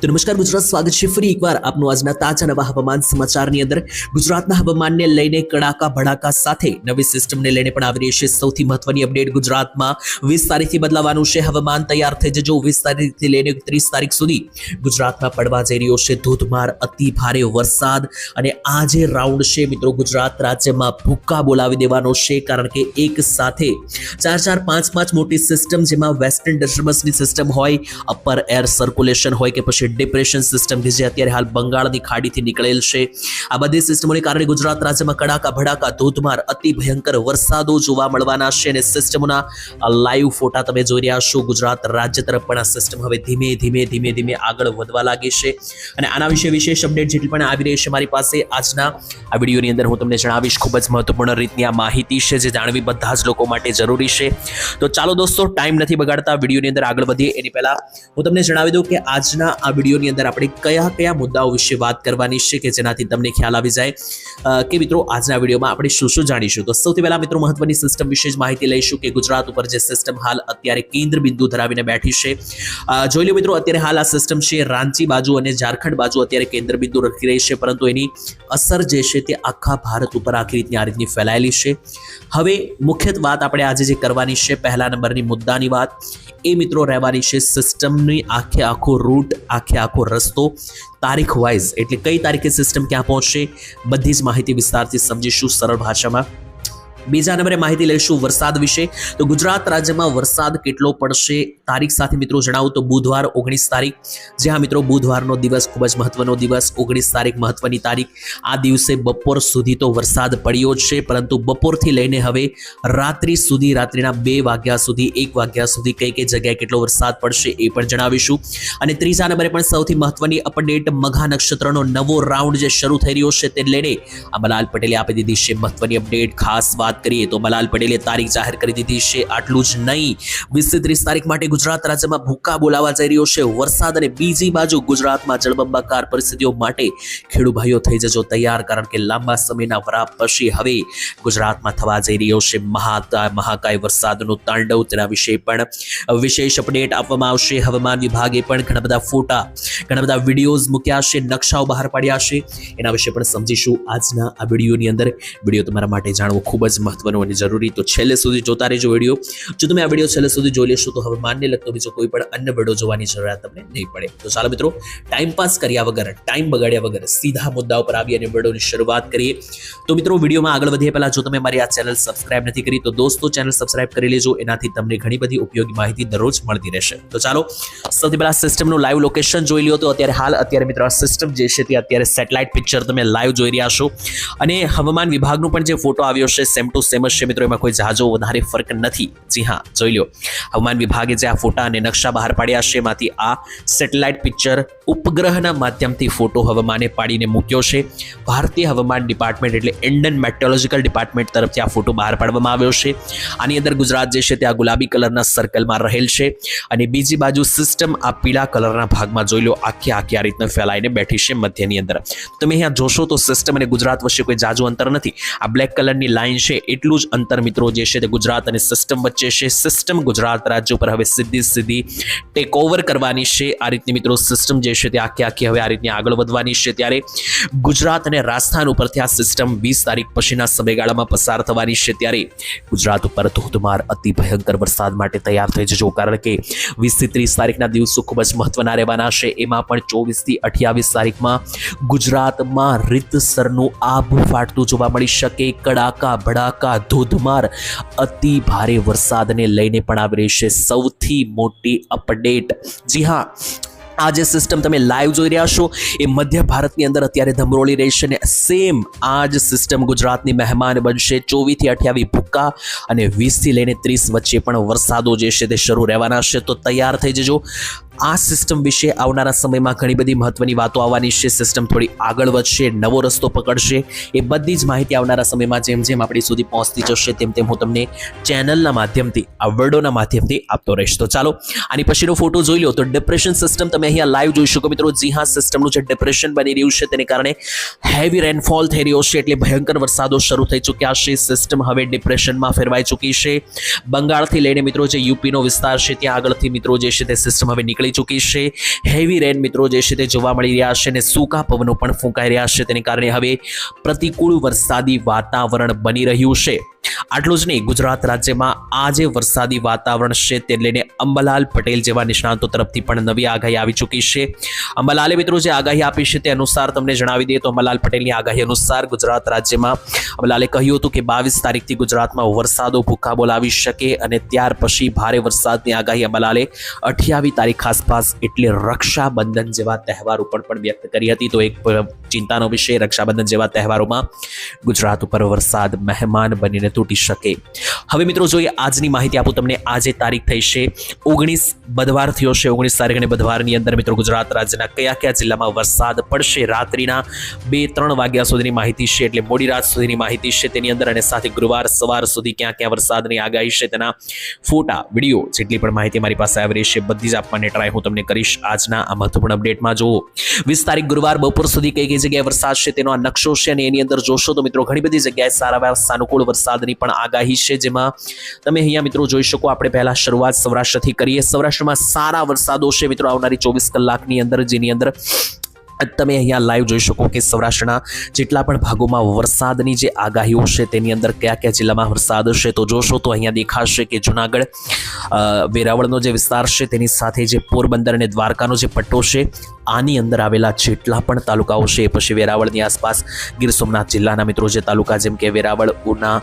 તો નમસ્કાર ગુજરાત, સ્વાગત છે ફરી એકવાર આપનું આજના તાજા નવા હવામાન સમાચારની અંદર। ગુજરાતના હવામાનને લઈને કડાકા ભડાકા સાથે નવી સિસ્ટમને લઈને પણ આવી રહી છે સૌથી મહત્વની અપડેટ। ગુજરાતમાં 20 તારીખથી બદલાવાનું છે હવામાન, તૈયાર થઈ જજો। 20 તારીખથી લઈને 30 તારીખ સુધી ગુજરાતમાં પડવા જઈ રહ્યો છે ધોધમાર અતિ ભારે વરસાદ। અને આ જે રાઉન્ડ છે મિત્રો, ગુજરાત રાજ્યમાં ભૂક્કા બોલાવી દેવાનો છે, કારણ કે એક સાથે 4-4, 5-5 મોટી સિસ્ટમ, જેમાં વેસ્ટર્ન ડિસ્ટર્બન્સની સિસ્ટમ હોય, અપર એર સર્ક્યુલેશન હોય કે પછી ડિપ્રેશન સિસ્ટમ કે જે અત્યારે હાલ બંગાળની ખાડીથી નીકળેલ છે, આ બધી સિસ્ટમોને કારણે ગુજરાત રાજ્યમાં કડાકા ભડાકા ધોધમાર અતિ ભયંકર વરસાદો જોવા મળવાના છે। અને સિસ્ટમોના લાઈવ ફોટા તમે જોઈ રહ્યા છો। ગુજરાત રાજ્ય તરફ પણ આ સિસ્ટમ હવે ધીમે ધીમે આગળ વધવા લાગી છે। અને આના વિશે વિશેષ અપડેટ જેટલી પણ આવી રહી છે મારી પાસે આજના આ વિડીયોની અંદર હું તમને જણાવીશ। ખૂબ જ મહત્વપૂર્ણ રીતની આ માહિતી છે જે જાણવી બધા જ લોકો માટે જરૂરી છે। તો ચાલો દોસ્તો, ટાઈમ નથી બગાડતા, વિડીયોની અંદર આગળ વધીએ એની પહેલા હું તમને જણાવી દઉં કે આજના આ વિડીયોની અંદર આપણે કયા મુદ્દાઓ વિશે વાત કરવાની છે કે જેનાથી તમને ખ્યાલ આવી જાય કે મિત્રો આજના વિડીયોમાં આપણે શું જાણીશું। તો સૌથી પહેલા મિત્રો મહત્વની સિસ્ટમ વિશે જ માહિતી લઈશું કે ગુજરાત ઉપર જે સિસ્ટમ હાલ અત્યારે કેન્દ્ર બિંદુ ધરાવીને બેઠી છે। જોઈ લો મિત્રો, અત્યારે હાલ આ સિસ્ટમ છે રાંચી બાજુ અને ઝારખંડ બાજુ અત્યારે કેન્દ્ર બિંદુ રાખી રહી છે, પરંતુ એની અસર જે છે તે આખા ભારત ઉપર આ રીતની ફેલાયેલી છે। હવે મુખ્ય વાત આપણે આજે જે કરવાની છે, પહેલા નંબરની મુદ્દાની વાત એ મિત્રો રહેવાની છે સિસ્ટમની આખો રૂટ, આખો રસ્તો તારીખ વાઇઝ, એટલે કઈ તારીખે સિસ્ટમ ક્યાં પહોંચશે બધી જ માહિતી વિસ્તારથી સમજીશું સરળ ભાષામાં। બીજા નંબરે માહિતી લઈશું વરસાદ વિશે। તો ગુજરાત રાજ્યમાં વરસાદ કેટલો પડશે તારીખ સાથે મિત્રો જણાવું તો બુધવાર 19 તારીખ, જે હા મિત્રો બુધવારનો દિવસ ખૂબ જ મહત્વનો દિવસ, 19 તારીખ મહત્વની તારીખ। આ દિવસે બપોર સુધી તો વરસાદ પડ્યો જ છે, પરંતુ બપોરથી લઈને હવે રાત્રિ સુધી, રાત્રિના 2 વાગ્યા સુધી, 1 વાગ્યા સુધી કઈ જગ્યાએ કેટલો વરસાદ પડશે એ પણ જણાવીશું। અને ત્રીજા નંબરે પણ સૌથી મહત્વની અપડેટ, મઘા નક્ષત્રનો નવો રાઉન્ડ જે શરૂ થઈ રહ્યો છે તે લઈને અંબાલાલ પટેલે આપી દીધી છે મહત્વની અપડેટ। ખાસ વાત કરીએ તો અંબાલાલ પટેલે તારીખ જાહેર કરી દીધી છે। આટલું જ નહીં, 20-30 તારીખ માટે ગુજરાત રાજ્યમાં ભૂક્કા બોલાવા જઈ રહ્યો છે વરસાદ। અને બીજી બાજુ ગુજરાતમાં જળબંબાકાર પરિસ્થિતિઓ માટે ખેડૂત ભાઈઓ થઈ જજો તૈયાર, કારણ કે લાંબા સમયના વરાપ પછી હવે ગુજરાતમાં થવા જઈ રહ્યો છે મહાકાય વરસાદનું તાંડવ। તેના વિશે પણ વિશેષ અપડેટ આપવામાં આવશે। હવામાન વિભાગે પણ ઘણા બધા ફોટા, ઘણા બધા વિડીયોઝ મૂક્યા છે, નકશાઓ બહાર પાડ્યા છે, એના વિશે પણ સમજીશું આજના આ વિડીયોની અંદર। વિડીયો તમારા માટે જાણવો ખૂબ જ મહત્વનું અને જરૂરી, તો છેલ્લે સુધી જોતા રહેજો વિડીયો। જો તમે આ વિડીયો છેલ્લે સુધી જોઈ લેશો તો હવામાનને લગતો બીજો કોઈ પણ અન્ય વિડીયો જોવાની જરૂરિયાત તમને નહીં પડે। તો ચાલો મિત્રો, ટાઈમ પાસ કર્યા વગર, ટાઈમ બગાડ્યા વગર સીધા મુદ્દા ઉપર આવી અને વિડીયોની શરૂઆત કરીએ। તો મિત્રો વિડીયોમાં આગળ વધીએ પહેલા જો તમે મારી આ ચેનલ સબસ્ક્રાઇબ નથી કરી તો દોસ્તો ચેનલ સબસ્ક્રાઇબ કરી લેજો, એનાથી તમને ઘણી બધી ઉપયોગી માહિતી દરરોજ મળતી રહેશે। તો ચાલો સૌથી પહેલા સિસ્ટમનું લાઈવ લોકેશન જોઈ લ્યો। તો અત્યારે મિત્રો આ સિસ્ટમ જે છે તે અત્યારે સેટેલાઇટ પિક્ચર તમે લાઈવ જોઈ રહ્યા છો, અને હવામાન વિભાગનું પણ જે ફોટો આવ્યો છે સેમ ટુ સેમ જ છે મિત્રો, એમાં કોઈ જાજો વધારે ફરક નથી। જી હા, જોઈ લો, હવામાન વિભાગે જે આ ફોટા અને નકશા બહાર પાડ્યા છે એમાંથી આ સેટેલાઇટ પિક્ચર ઉપગ્રહના માધ્યમથી ફોટો હવામાને પાડીને મૂક્યો છે। ભારતીય હવામાન ડિપાર્ટમેન્ટ એટલે ઇન્ડિયન મેટ્રોલોજીકલ ડિપાર્ટમેન્ટ તરફથી આ ફોટો બહાર પાડવામાં આવ્યો છે। આની અંદર ગુજરાત જે છે તે આ ગુલાબી કલરના સર્કલમાં રહેલ છે, અને બીજી બાજુ સિસ્ટમ આ પીળા કલરના ભાગમાં જોઈ લો આખી આ રીતના ફેલાઈને બેઠી છે મધ્યની અંદર। તમે અહીંયા જોશો તો સિસ્ટમ અને ગુજરાત વચ્ચે કોઈ જાજુ અંતર નથી, આ બ્લેક કલરની લાઈન છે એટલું જ અંતર મિત્રો જે છે તે ગુજરાત અને સિસ્ટમ વચ્ચે છે। સિસ્ટમ ગુજરાત રાજ્ય ઉપર હવે સીધી ટેક ઓવર કરવાની છે। આ રીતની મિત્રો સિસ્ટમ જે છે તે આખી હવે આ રીતની આગળ વધવાની છે। ત્યારે ગુજરાત અને રાજસ્થાન ઉપરથી આ સિસ્ટમ 20 તારીખ પછીના સમયગાળામાં પસાર થવાની છે। ત્યારે ગુજરાત ઉપર ધોધમાર અતિ ભયંકર વરસાદ માટે તૈયાર થઈ જજો, કારણ કે 20 થી 30 તારીખના દિવસો ખૂબ જ મહત્વના રહેવાના છે। એમાં પણ 24 થી 28 તારીખમાં ગુજરાતમાં રીતસરનું આભ ફાટતું જોવા મળી શકે। કડાકા ભડાકા ધોધમાર અતિ ભારે વરસાદને લઈને પણ આવી રહી છે સૌથી મોટી અપડેટ। જી હા, આ જે સિસ્ટમ તમે લાઈવ જોઈ રહ્યા છો એ મધ્ય ભારતની અંદર અત્યારે ધમરોળી રહી છે, અને સેમ આ જ સિસ્ટમ ગુજરાતની મહેમાન બનશે। 24 થી 28 ભૂક્કા અને 20 થી લઈને 30 વચ્ચે પણ વરસાદો જે છે તે શરૂ રહેવાના છે। તો તૈયાર થઈ જજો। આ સિસ્ટમ વિશે આવનારા સમયમાં ઘણી બધી મહત્વની વાતો આવવાની છે। સિસ્ટમ થોડી આગળ વધશે, નવો રસ્તો પકડશે, એ બધી જ માહિતી આવનારા સમયમાં જેમ આપણી સુધી પહોંચતી જશે તેમ હું તમને ચેનલના માધ્યમથી, આ વિડીયોના માધ્યમથી આપતો રહીશ। તો ચાલો આની પછીનો ફોટો જોઈ લો। તો ડિપ્રેશન સિસ્ટમ તમે અહીંયા લાઈવ જોઈ શકો મિત્રો। જી હા, સિસ્ટમનું જે ડિપ્રેશન બની રહ્યું છે તેને કારણે હેવી રેનફોલ થઈ રહ્યો છે, એટલે ભયંકર વરસાદો શરૂ થઈ ચૂક્યા છે। સિસ્ટમ હવે ડિપ્રેશનમાં ફેરવાઈ ચૂકી છે। બંગાળથી લઈને મિત્રો જે યુપીનો વિસ્તાર છે ત્યાં આગળથી મિત્રો જે છે તે સિસ્ટમ હવે નીકળી આવી ચૂકી છે. હેવી રેન મિત્રો જે છે તે જોવા મળી રહ્યા છે અને સૂકા પવનો પણ ફૂંકાઈ રહ્યા છે. તેને કારણે હવે પ્રતિકૂળ વરસાદી વાતાવરણ બની રહ્યું છે. આટલું જ નહીં, ગુજરાત રાજ્યમાં આ જે વરસાદી વાતાવરણ છે તે લઈને અંબાલાલ પટેલ જેવા નિષ્ણાંતો તરફથી પણ નવી આગાહી આવી ચૂકી છે. અંબાલાલે મિત્રો જે આગાહી આપી છે તે અનુસાર તમને જણાવી દઈએ તો અંબાલાલ પટેલની આગાહી અનુસાર ગુજરાત રાજ્યમાં અંબાલાલે કહ્યું હતું કે 22 તારીખથી ગુજરાતમાં વરસાદો ભૂકા બોલાવી શકે અને ત્યાર પછી ભારે વરસાદની આગાહી અંબાલાલે 28 તારીખ આસપાસ એટલે રક્ષાબંધન જેવા તહેવાર ઉપર પણ વ્યક્ત કરી હતી. તો એક ચિંતાનો વિષય, રક્ષાબંધન જેવા તહેવારોમાં ગુજરાત ઉપર વરસાદ મહેમાન બનીને તૂટી શકે. હવે મિત્રો જોઈએ આજની માહિતી આપું તમને. આજે તારીખ થઈ છે 19 બુધવાર થયો છે. 19 તારીખ અને બુધવારની અંદર મિત્રો ગુજરાત રાજ્યના કયા કયા જિલ્લામાં વરસાદ પડશે રાત્રિના 2-3 વાગ્યા સુધીની માહિતી છે, એટલે મોડી રાત સુધીની માહિતી છે તેની અંદર, અને સાથે ગુરુવાર સવાર સુધી ક્યાં ક્યાં વરસાદની આગાહી છે તેના ફોટા, વિડીયો, જેટલી પણ માહિતી મારી પાસે આવી રહી છે બધી જ આપવાની ટ્રાય હું તમને કરીશ આજના આ મહત્વપૂર્ણ અપડેટમાં. જુઓ 20 તારીખ ગુરુવાર બપોર સુધી કઈ કઈ જગ્યાએ વરસાદ છે તેનો આ નકશો છે, અને એની અંદર જોશો તો મિત્રો ઘણી બધી જગ્યાએ સારા સાનુકૂળ વરસાદની પણ આગાહી છે, જેમાં તમે અહીંયા મિત્રો જોઈ શકો. આપણે પહેલા શરૂઆત સૌરાષ્ટ્રથી કરીએ. સૌરાષ્ટ્રમાં સારા વરસાદો છે મિત્રો આવનારી 24 કલાકની અંદર, જેની અંદર તમે અહીંયા લાઈવ જોઈ શકો કે સૌરાષ્ટ્રના જેટલા પણ ભાગોમાં વરસાદની જે આગાહીઓ છે તેની અંદર કયા કયા જિલ્લામાં વરસાદ છે. તો જોશો તો અહીંયા દેખાશે કે જુનાગઢ, વેરાવળનો જે વિસ્તાર છે તેની સાથે જે પોરબંદર અને દ્વારકાનો જે પટ્ટો છે આની અંદર આવેલા જેટલા પણ તાલુકાઓ છે, પછી વેરાવળની આસપાસ ગીર સોમનાથ જિલ્લાના મિત્રો જે તાલુકા જેમ કે વેરાવળ, ઉના,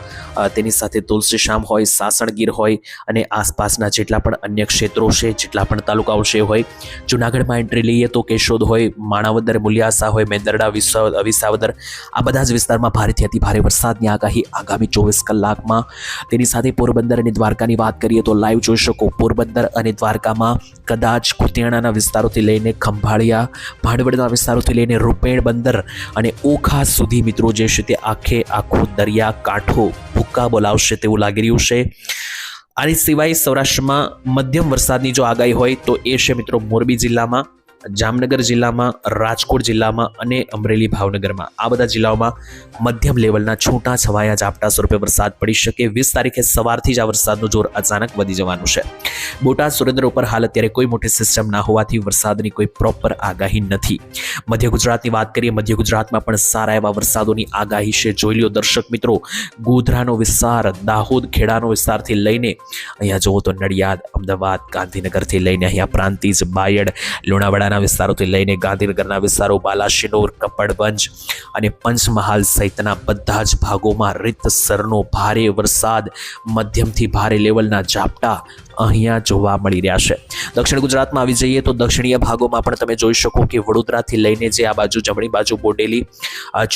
તેની સાથે તુલસીશ્યામ હોય, સાસણગીર હોય અને આસપાસના જેટલા પણ અન્ય ક્ષેત્રો છે, જેટલા પણ તાલુકાઓ છે હોય. જુનાગઢમાં એન્ટ્રી લઈએ તો કેશોદ હોય, માણાવદર, મુલિયાસા હોય, મેંદરડા, વિસાવદર, આ બધા જ વિસ્તારમાં ભારેથી અતિ ભારે વરસાદની આગાહી આગામી 24 કલાકમાં. તેની સાથે પોરબંદર અને દ્વારકાની વાત કરીએ તો લાઈવ જોઈ શકો. પોરબંદર અને દ્વારકામાં કદાચ કુતિયાણાના વિસ્તારોથી લઈને ખંભાળિયા, ભાંડવડના વિસ્તારોથી લઈને રૂપેણ બંદર અને ઓખા સુધી મિત્રો જે છે તે આખો દરિયા કાંઠો ભૂક્કા બોલાવશે તેવું લાગી રહ્યું છે. આની સિવાય સૌરાષ્ટ્રમાં મધ્યમ વરસાદની જો આગાહી હોય તો એ છે મિત્રો મોરબી જિલ્લામાં, જામનગર જિલ્લામાં, રાજકોટ જિલ્લામાં અને અમરેલી, ભાવનગરમાં. આ બધા જિલ્લાઓમાં મધ્યમ લેવલના છૂટા છવાયા ઝાપટા સ્વરૂપે વરસાદ પડી શકે. 20 તારીખે સવારથી જ આ વરસાદનું જોર અચાનક વધી જવાનું છે. બોટાદ, સુરેન્દ્ર ઉપર હાલ અત્યારે કોઈ મોટી સિસ્ટમ ના હોવાથી વરસાદની કોઈ પ્રોપર આગાહી નથી. મધ્ય ગુજરાતની વાત કરીએ, મધ્ય ગુજરાતમાં પણ સારા એવા વરસાદોની આગાહી છે. જોઈ લો દર્શક મિત્રો, ગોધરાનો વિસ્તાર, દાહોદ, ખેડાનો વિસ્તારથી લઈને અહીંયા જુઓ તો નડિયાદ, અમદાવાદ, ગાંધીનગરથી લઈને અહીંયા પ્રાંતિજ, બાયડ, લુણાવાડા વિસ્તારોથી લઈને ગાંધીનગરના વિસ્તારો, બાલાશિનોર, કપડવંજ અને પંચમહાલ સહિતના બધા જ ભાગોમાં રીતસરનો ભારે વરસાદ, મધ્યમથી ભારે લેવલના ઝાપટા અહીંયા જોવા મળી રહ્યા છે. દક્ષિણ ગુજરાતમાં આવી જઈએ તો દક્ષિણીય ભાગોમાં પણ તમે જોઈ શકો કે વડોદરાથી લઈને જે આ બાજુ જમણી બાજુ બોડેલી,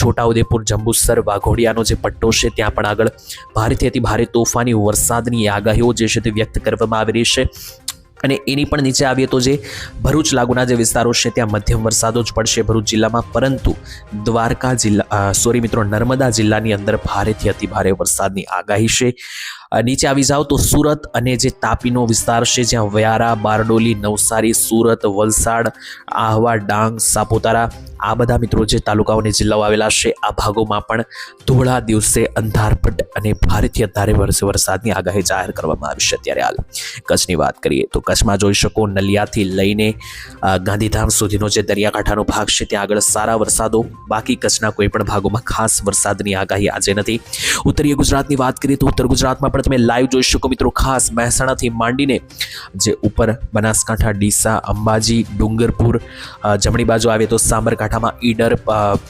છોટાઉદેપુર, જંબુસર, વાઘોડિયાનો જે પટ્ટો છે ત્યાં પણ આગળ ભારેથી અતિ ભારે તોફાની વરસાદની આગાહીઓ જે છે તે વ્યક્ત કરવામાં આવી રહી છે. અને એની પણ નીચે આવીએ તો જે ભરૂચ લાગુના જે વિસ્તારો છે ત્યાં મધ્યમ વરસાદો જ પડશે ભરૂચ જિલ્લામાં, પરંતુ નર્મદા જિલ્લાની અંદર ભારેથી અતિ ભારે વરસાદની આગાહી છે. નીચે આવી જાઓ તો સુરત અને જે તાપીનો વિસ્તાર છે જ્યાં વ્યારા, બારડોલી, નવસારી, સુરત, વલસાડ, આહવા, ડાંગ, સાપુતારા, આ બધા મિત્રો જે તાલુકાઓ અને જિલ્લાઓ આવેલા છે આ ભાગોમાં પણ ધોળા દિવસે અંધારપટ અને ભારેથી ભારે વરસાદની આગાહી જાહેર કરવામાં આવી છે. ત્યારે હાલ કચ્છની વાત કરીએ તો કચ્છમાં જોઈ શકો નલિયાથી લઈને ગાંધીધામ સુધીનો જે દરિયાકાંઠાનો ભાગ છે ત્યાં આગળ સારા વરસાદો. બાકી કચ્છના કોઈ પણ ભાગોમાં ખાસ વરસાદની આગાહી આજે નથી. ઉત્તરીય ગુજરાતની વાત કરીએ તો ઉત્તર ગુજરાતમાં પણ તમે લાઈવ જોઈ શકો મિત્રો. ખાસ મહેસાણાથી માંડીને જે ઉપર બનાસકાંઠા, ડીસા, અંબાજી, ડુંગરપુર, જમણી બાજુ આવે તો સાબરકાંઠામાં ઈડર,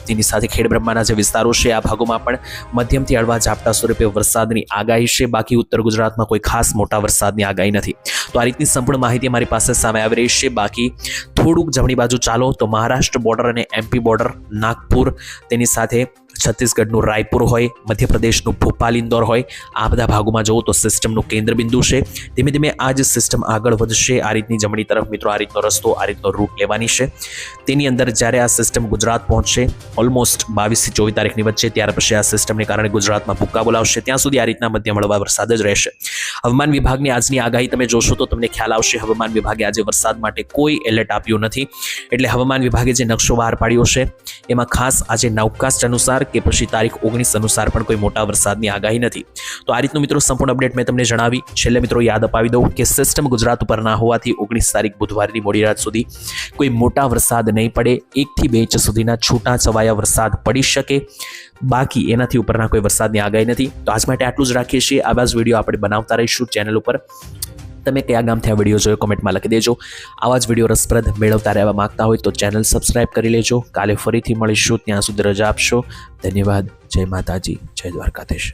તેની સાથે ખેડબ્રહ્માના જે વિસ્તારો છે આ ભાગોમાં પણ મધ્યમથી હળવા ઝાપટા સ્વરૂપે વરસાદની આગાહી છે. બાકી ઉત્તર ગુજરાતમાં કોઈ ખાસ મોટા વરસાદની આગાહી નથી. તો આ રીતની સંપૂર્ણ માહિતી મારી પાસે સામે આવી રહી છે. બાકી થોડુંક જમણી બાજુ ચાલો તો મહારાષ્ટ્ર બોર્ડર અને એમપી બોર્ડર, નાગપુર, તેની સાથે છત્તીસગઢનું રાયપુર હોય, મધ્યપ્રદેશનું ભોપાલ, ઇન્દોર હોય, આ બધા ભાગોમાં જુઓ તો સિસ્ટમનું કેન્દ્રબિંદુ છે. ધીમે ધીમે આ જ સિસ્ટમ આગળ વધશે આ રીતની જમણી તરફ મિત્રો. આ રીતનો રસ્તો, આ રીતનો રૂટ લેવાની છે. તેની અંદર જ્યારે આ સિસ્ટમ ગુજરાત પહોંચશે ઓલમોસ્ટ 22 થી 24 તારીખની વચ્ચે, ત્યાર પછી આ સિસ્ટમને કારણે ગુજરાતમાં ભૂક્કા બોલાવશે. ત્યાં સુધી આ રીતના મધ્યમ હળવા વરસાદ જ રહેશે. હવામાન વિભાગની આજની આગાહી તમે જોશો તો તમને ખ્યાલ આવશે. હવામાન વિભાગે આજે વરસાદ માટે કોઈ એલર્ટ આપ્યું નથી. એટલે હવામાન વિભાગે જે નકશો બહાર પાડ્યો છે એમાં ખાસ આજે નાઉકાસ્ટ અનુસાર કે પછી તારીખ 19 અનુસાર પણ કોઈ મોટા વરસાદની આગાહી નથી. તો આ રીતનું મિત્રો સંપૂર્ણ અપડેટ મેં તમને જણાવી. છેલ્લે મિત્રો યાદ અપાવી દઉં કે સિસ્ટમ ગુજરાત ઉપર ના હોવાથી 19 તારીખ બુધવારની મોડી રાત સુધી કોઈ મોટા વરસાદ નહીં પડે. 1 થી 2 ઇંચ સુધીના છૂટા છવાયા વરસાદ પડી શકે, બાકી એનાથી ઉપરના કોઈ વરસાદની આગાહી નથી. તો આજ માટે આટલું જ રાખીએ છીએ. આવા જ વિડીયો આપણે બનાવતા રહીશું ચેનલ ઉપર. તમે કયા ગામથી આ વિડીયો જોયો કોમેન્ટમાં લખી દેજો. આવા જ વિડીયો રસપ્રદ મેળવતા રહેવા માંગતા હોય તો ચેનલ સબસ્ક્રાઇબ કરી લેજો. કાલે ફરીથી મળીશું, ત્યાં સુધી રજા આપશો. ધન્યવાદ. જય માતાજી, જય દ્વારકાધીશ.